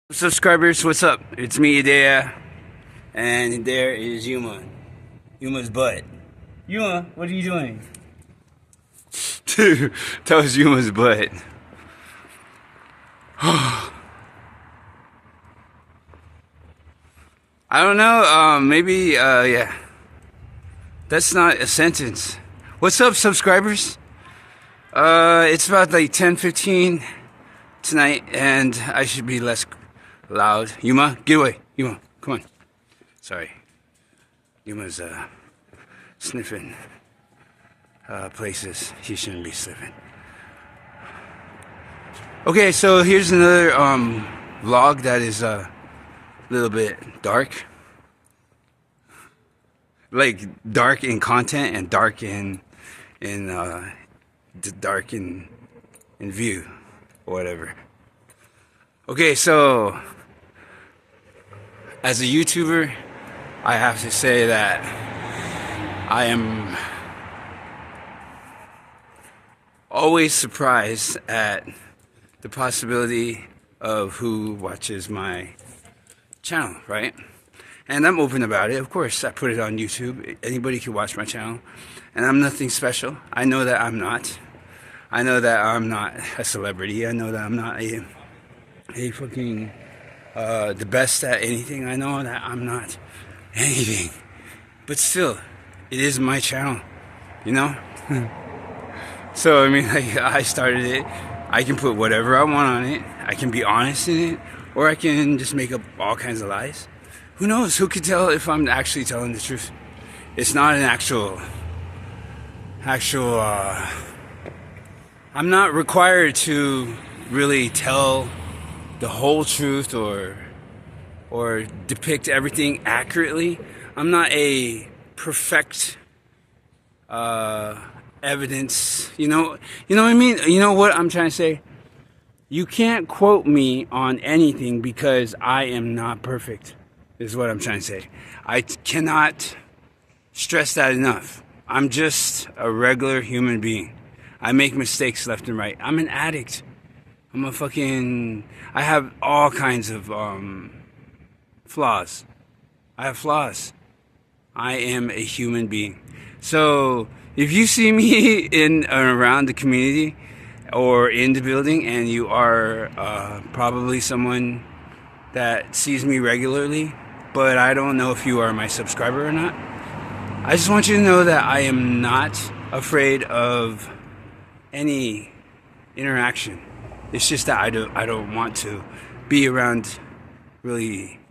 Subscribers, what's up? It's me, Idea, and there is Yuma. Yuma's butt. Yuma, what are you doing? Dude, that was Yuma's butt. I don't know, maybe, yeah. That's not a sentence. What's up, subscribers? It's about like 10:15 tonight, and I should be less loud. Yuma, get away. Yuma, come on. Sorry. Yuma's, sniffing, places he shouldn't be sniffing. Okay, so here's another, vlog that is, a little bit dark. Like, dark in content and dark dark in view, or whatever. Okay, so as a YouTuber, I have to say that I am always surprised at the possibility of who watches my channel, right? And I'm open about it. Of course, I put it on YouTube. Anybody can watch my channel. And I'm nothing special. I know that I'm not. I know that I'm not a celebrity. I know that I'm not a fucking the best at anything. I know that I'm not anything. But still, it is my channel, you know? So, I mean, like, I started it. I can put whatever I want on it. I can be honest in it. Or I can just make up all kinds of lies. Who knows? Who could tell if I'm actually telling the truth? It's not an actual, I'm not required to really tell the whole truth or depict everything accurately. I'm not a perfect evidence. You know what I mean? You know what I'm trying to say? You can't quote me on anything because I am not perfect, is what I'm trying to say. I cannot stress that enough. I'm just a regular human being. I make mistakes left and right. I'm an addict. I have all kinds of flaws. I have flaws. I am a human being. So if you see me in and around the community or in the building and you are probably someone that sees me regularly, but I don't know if you are my subscriber or not, I just want you to know that I am not afraid of any interaction. It's just that I don't want to be around really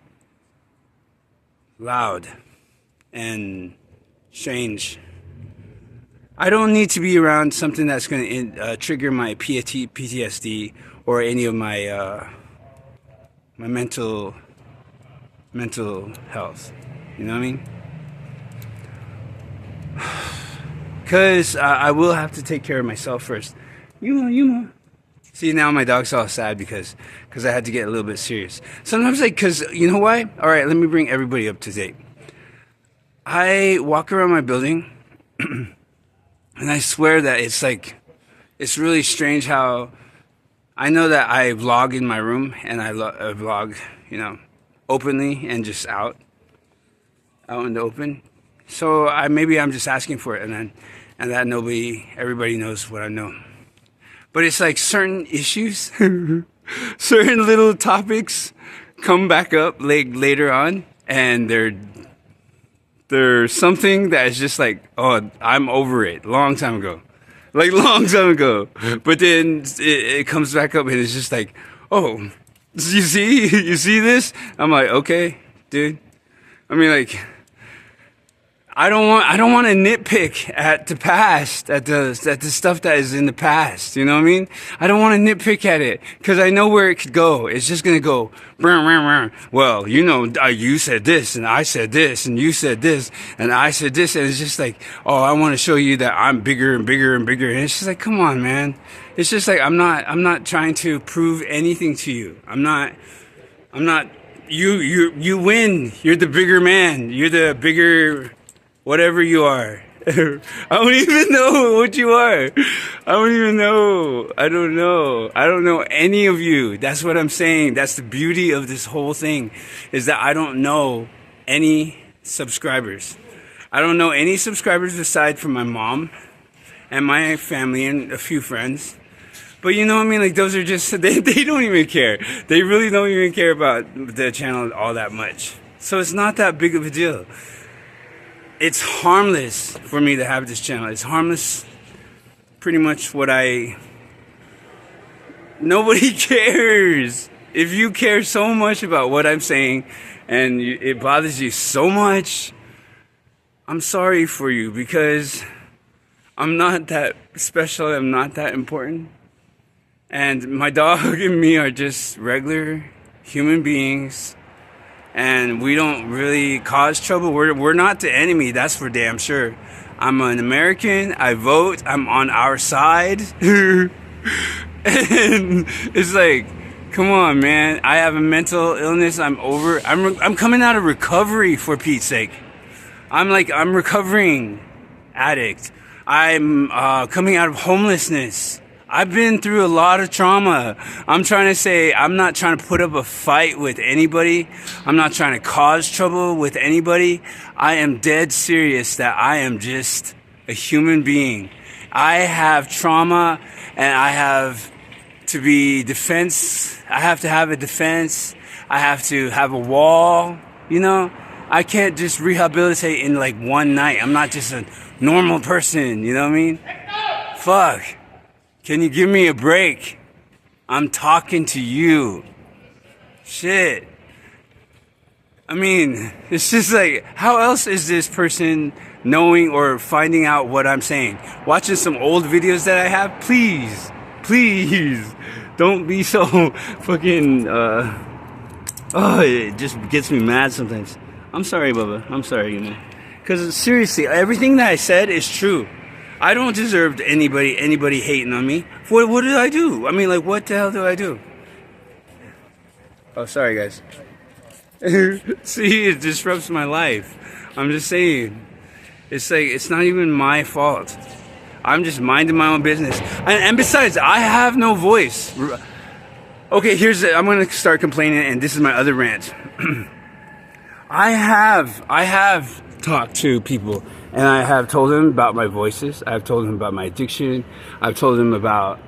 loud and strange. I don't need to be around something that's going to trigger my PTSD or any of my my mental health. You know what I mean? Because I will have to take care of myself first. Yuma. See, now my dog's all sad because I had to get a little bit serious. Sometimes, like, because, you know why? All right, let me bring everybody up to date. I walk around my building, and I swear that it's really strange how I know that I vlog in my room, and I vlog, openly and just out in the open. So maybe I'm just asking for it, and that everybody knows what I know. But it's like certain issues, certain little topics come back up later on, and they're something that is just like, oh, I'm over it, long time ago. But then it comes back up, and it's just like, oh, you see this? I'm like, okay, dude. I mean, like, I don't want to nitpick at the past, at the stuff that is in the past. You know what I mean? I don't want to nitpick at it because I know where it could go. It's just gonna go. Well, you said this, and I said this, and you said this, and I said this, and it's just like, oh, I want to show you that I'm bigger and bigger and bigger, and it's just like, come on, man. It's just like I'm not trying to prove anything to you. I'm not. You win. You're the bigger man. You're the bigger. Whatever you are, I don't even know what you are. I don't even know. I don't know. I don't know any of you. That's what I'm saying. That's the beauty of this whole thing, is that I don't know any subscribers. I don't know any subscribers aside from my mom and my family and a few friends. But you know what I mean? Like, those are just, they don't even care. They really don't even care about the channel all that much. So it's not that big of a deal. It's harmless for me to have this channel. It's harmless, pretty much nobody cares. If you care so much about what I'm saying and it bothers you so much, I'm sorry for you, because I'm not that special. I'm not that important. And my dog and me are just regular human beings. And we don't really cause trouble. We're not the enemy, that's for damn sure. I'm an American. I vote. I'm on our side. And it's like, come on, man. I have a mental illness. I'm coming out of recovery, for Pete's sake. I'm recovering addict. I'm coming out of homelessness. I've been through a lot of trauma. I'm trying to say, I'm not trying to put up a fight with anybody. I'm not trying to cause trouble with anybody. I am dead serious that I am just a human being. I have trauma, and I have to be defense. I have to have a defense. I have to have a wall, you know? I can't just rehabilitate in like one night. I'm not just a normal person, you know what I mean? Fuck. Can you give me a break? I'm talking to you. Shit. I mean, it's just like, how else is this person knowing or finding out what I'm saying? Watching some old videos that I have? Please, don't be so fucking, it just gets me mad sometimes. I'm sorry, Bubba. I'm sorry, you know. Because seriously, everything that I said is true. I don't deserve anybody hating on me. What did I do? I mean, like, what the hell do I do? Oh, sorry, guys. See, it disrupts my life. I'm just saying. It's like, it's not even my fault. I'm just minding my own business. And besides, I have no voice. Okay, I'm going to start complaining, and this is my other rant. I have talked to people, and I have told them about my voices. I've told them about my addiction. I've told them about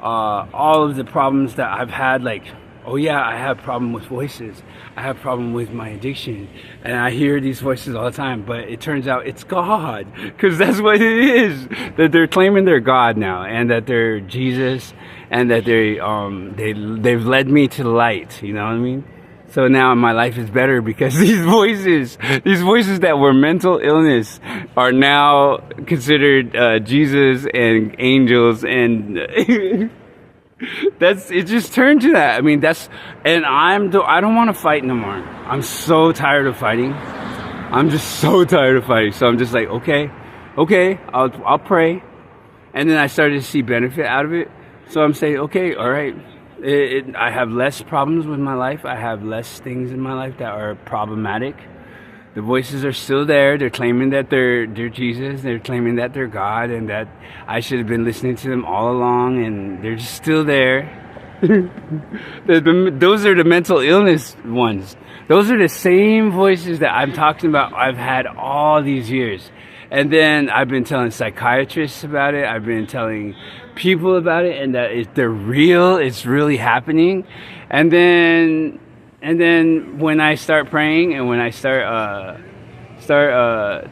all of the problems that I've had. Like, oh yeah, I have a problem with voices. I have a problem with my addiction. And I hear these voices all the time, but it turns out it's God. Because that's what it is. That they're claiming they're God now, and that they're Jesus, and that they've led me to the light. You know what I mean? So now my life is better because these voices that were mental illness are now considered Jesus and angels, and it just turned to that. I mean, I don't want to fight no more. I'm so tired of fighting. I'm just so tired of fighting. So I'm just like, okay, I'll pray. And then I started to see benefit out of it. So I'm saying, okay, all right. I have less problems with my life. I have less things in my life that are problematic. The voices are still there. They're claiming that they're Jesus. They're claiming that they're God, and that I should have been listening to them all along, and they're just still there. Those are the mental illness ones. Those are the same voices that I'm talking about I've had all these years. And then I've been telling psychiatrists about it. I've been telling people about it, and that they're real. It's really happening. And then when I start praying, and when I start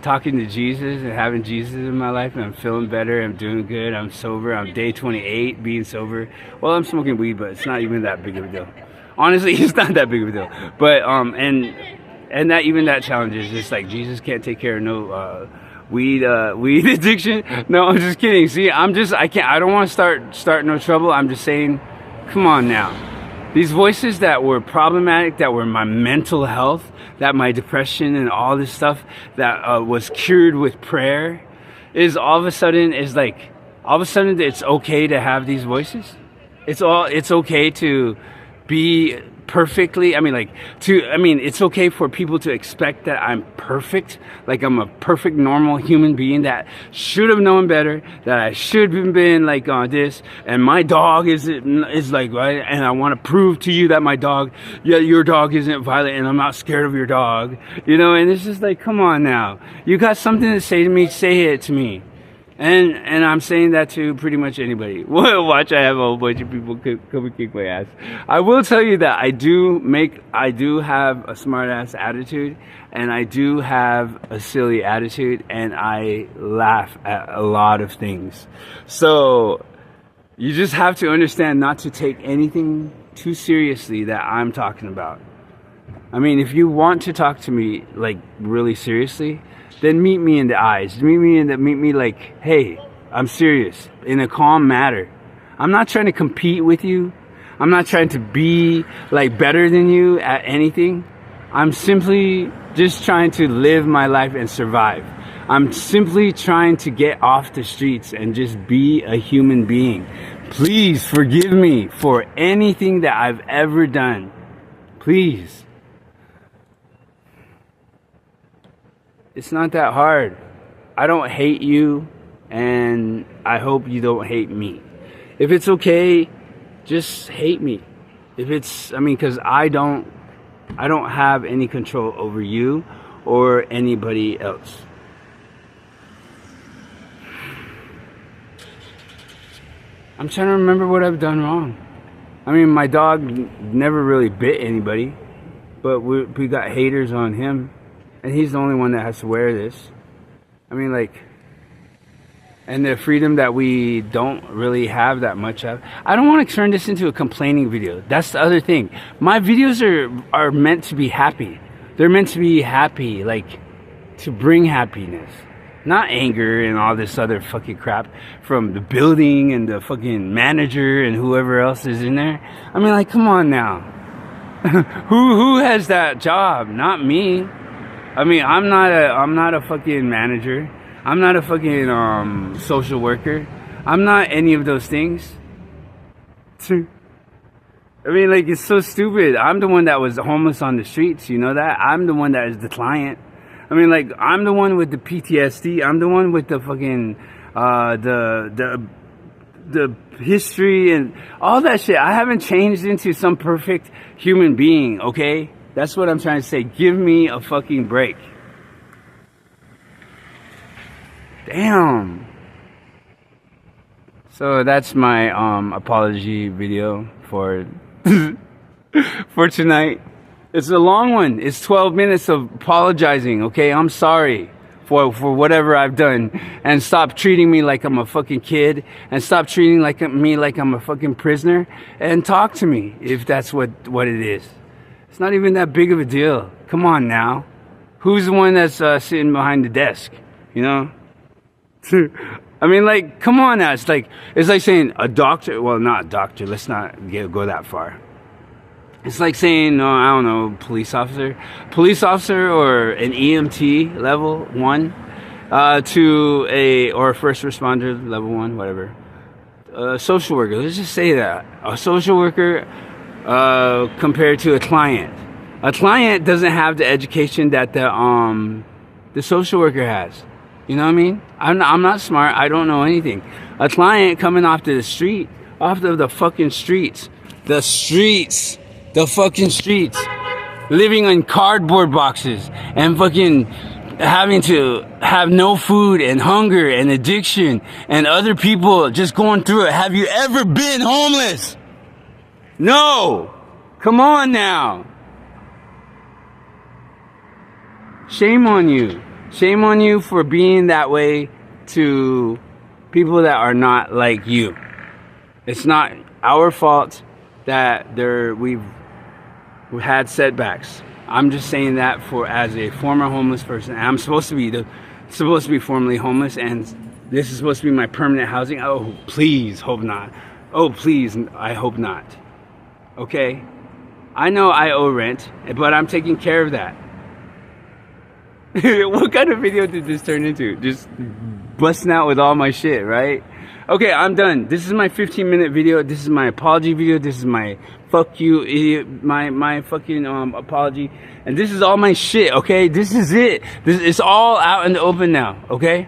talking to Jesus and having Jesus in my life, and I'm feeling better, I'm doing good, I'm sober, I'm day 28 being sober. Well, I'm smoking weed, but it's not even that big of a deal. Honestly, it's not that big of a deal. But and that challenge is just like, Jesus can't take care of no weed addiction. No, I'm just kidding. See, I don't want to start no trouble. I'm just saying, come on now. These voices that were problematic, that were my mental health, that my depression and all this stuff that was cured with prayer, is all of a sudden it's okay to have these voices. It's okay to be perfectly. I mean, like, it's okay for people to expect that I'm perfect. Like, I'm a perfect, normal human being that should have known better, that I should have been, like, on this, and my dog is like, right, and I want to prove to you that your dog isn't violent, and I'm not scared of your dog, you know, and it's just like, come on now. You got something to say to me, say it to me. And I'm saying that to pretty much anybody. Watch, I have a whole bunch of people come and kick my ass. I will tell you that I do have a smart ass attitude, and I do have a silly attitude, and I laugh at a lot of things. So you just have to understand not to take anything too seriously that I'm talking about. I mean, if you want to talk to me like really seriously, then meet me in the eyes. Meet me like, hey, I'm serious, in a calm manner. I'm not trying to compete with you. I'm not trying to be like better than you at anything. I'm simply just trying to live my life and survive. I'm simply trying to get off the streets and just be a human being. Please forgive me for anything that I've ever done. Please. It's not that hard. I don't hate you, and I hope you don't hate me. If it's okay, just hate me. Because I don't have any control over you or anybody else. I'm trying to remember what I've done wrong. I mean, my dog never really bit anybody, but we got haters on him. And he's the only one that has to wear this. I mean, like, and the freedom that we don't really have that much of. I don't want to turn this into a complaining video. That's the other thing. My videos are meant to be happy. They're meant to be happy, like, to bring happiness. Not anger and all this other fucking crap from the building and the fucking manager and whoever else is in there. I mean, like, come on now. Who has that job? Not me. I mean, I'm not a fucking manager. I'm not a fucking social worker. I'm not any of those things. I mean, like, it's so stupid. I'm the one that was homeless on the streets, you know that? I'm the one that is the client. I mean, like, I'm the one with the PTSD. I'm the one with the fucking the history and all that shit. I haven't changed into some perfect human being, okay? That's what I'm trying to say. Give me a fucking break. Damn. So that's my apology video for for tonight. It's a long one. It's 12 minutes of apologizing, okay? I'm sorry for whatever I've done. And stop treating me like I'm a fucking kid. And stop treating me like I'm a fucking prisoner. And talk to me if that's what it is. It's not even that big of a deal. Come on now. Who's the one that's sitting behind the desk? You know? I mean, like, come on now. It's like saying a doctor. Well, not a doctor. Let's not go that far. It's like saying, I don't know, police officer or an EMT level 1 or a first responder level 1, whatever. Social worker. Let's just say that. A social worker compared to a client. A client doesn't have the education that the social worker has. You know what I mean? I'm not smart. I don't know anything. A client coming off the street, off of the fucking streets, the fucking streets, living in cardboard boxes and fucking having to have no food and hunger and addiction and other people just going through it. Have you ever been homeless? No. Come on now. Shame on you. Shame on you for being that way to people that are not like you. It's not our fault that we've had setbacks. I'm just saying that as a former homeless person. I'm supposed to be formerly homeless, and this is supposed to be my permanent housing. Oh, please hope not. Oh, please, I hope not. Okay? I know I owe rent, but I'm taking care of that. What kind of video did this turn into? Just busting out with all my shit, right? Okay, I'm done. This is my 15-minute video. This is my apology video. This is my fuck you idiot, my fucking apology. And this is all my shit, okay? This is it. It's all out in the open now, okay?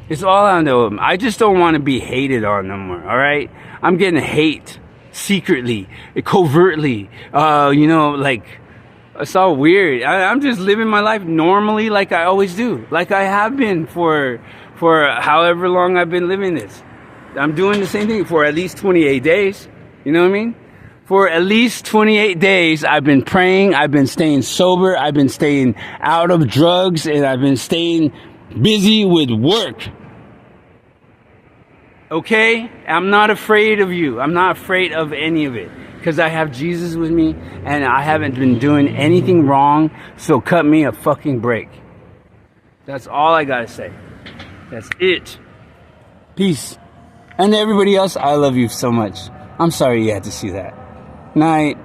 It's all out in the open. I just don't want to be hated on no more, all right? I'm getting hate secretly, covertly. You know, like, it's all weird. I'm just living my life normally like I always do. Like I have been for however long I've been living this. I'm doing the same thing for at least 28 days. You know what I mean? For at least 28 days, I've been praying. I've been staying sober. I've been staying out of drugs. And I've been staying busy with work. Okay? I'm not afraid of you. I'm not afraid of any of it. Because I have Jesus with me. And I haven't been doing anything wrong. So cut me a fucking break. That's all I gotta say. That's it. Peace. And everybody else, I love you so much. I'm sorry you had to see that. Night.